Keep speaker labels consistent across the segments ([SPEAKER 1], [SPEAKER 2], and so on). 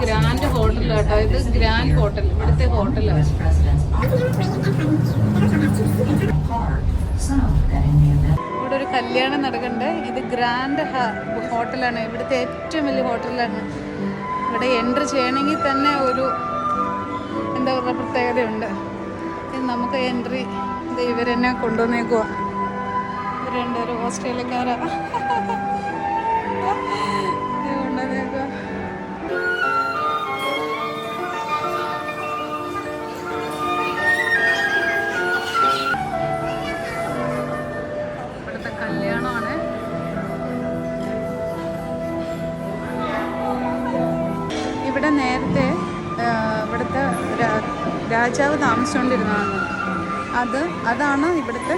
[SPEAKER 1] Grand ഹോട്ടലാട്ടോ. ഇത് grand hotel, ഇവിടുത്തെ ഹോട്ടലാണ്. ഇവിടെ ഒരു കല്യാണം നടക്കണ്ടേ. ഇത് ഗ്രാൻഡ് ഹോട്ടലാണ്, ഇവിടുത്തെ ഏറ്റവും വലിയ ഹോട്ടലാണ്. ഇവിടെ എൻട്രി ചെയ്യണമെങ്കിൽ തന്നെ ഒരു എന്താ പറയുക പ്രത്യേകതയുണ്ട്. നമുക്ക് എൻട്രി ഇവരെന്നെ കൊണ്ടുവന്നേക്കുക. ഇവർ രണ്ടുപേരും ഓസ്ട്രേലിയക്കാരാ കൊണ്ടുവന്നേക്കുക. ഇവിടുത്തെ കല്യാണമാണ്. ഇവിടെ നേരത്തെ ഇവിടുത്തെ രാജാവ് താമസിച്ചുകൊണ്ടിരുന്നതാണ്. അതാണ് ഇവിടുത്തെ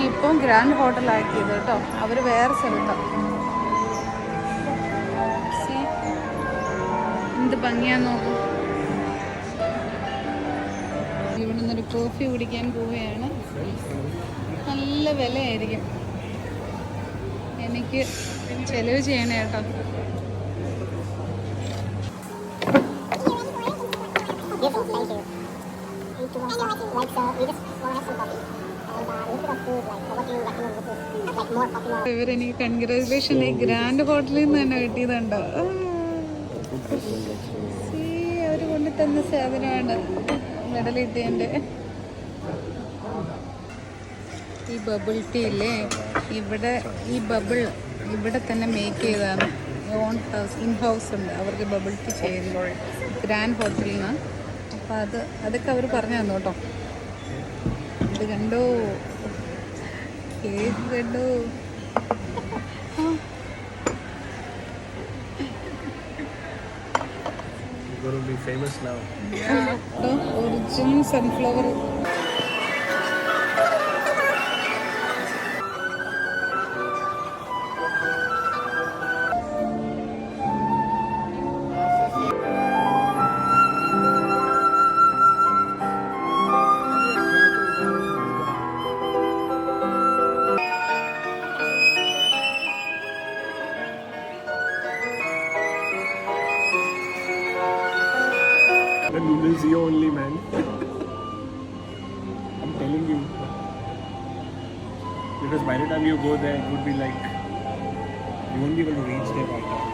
[SPEAKER 1] ഇപ്പം ഗ്രാൻഡ് ഹോട്ടലാക്കിയത് കേട്ടോ. അവർ വേറെ സ്ഥലത്താണ്. എന്ത് ഭംഗിയാന്ന് നോക്കൂ. ഇവിടെ നിന്നൊരു കോഫി കുടിക്കാൻ പോവുകയാണ്. നല്ല വിലയായിരിക്കും. എനിക്ക് ചെലവ് ചെയ്യണേ കേട്ടോ. ഇവരെനിക്ക് കൺഗ്രാജുലേഷൻ ഈ ഗ്രാൻഡ് ഹോട്ടലിൽ നിന്ന് തന്നെ കിട്ടിയതുണ്ടോ. അവർ കൊണ്ടു തന്ന സാധനമാണ് മെഡൽ കിട്ടിയതിൻ്റെ. ഈ ബബിൾ ടീ ഇല്ലേ, ഇവിടെ ഈ ബബിൾ ഇവിടെ തന്നെ മേക്ക് ചെയ്തതാണ്. ഓൺ ഹൗസ് ഇൻ ഹൗസ് ഉണ്ട് അവർക്ക് ബബിൾ ടീ ചെയ്യുമ്പോൾ ഗ്രാൻഡ് ഹോട്ടലിൽ നിന്ന്. അപ്പോൾ അതൊക്കെ അവർ പറഞ്ഞു തന്നു കേട്ടോ. ഇത് കണ്ടോ, കേക്ക് കണ്ടോ. Original sunflower.
[SPEAKER 2] The noodles here only, man. I'm telling you. Because by the time you go there, it would be like you won't be able to reach there right now.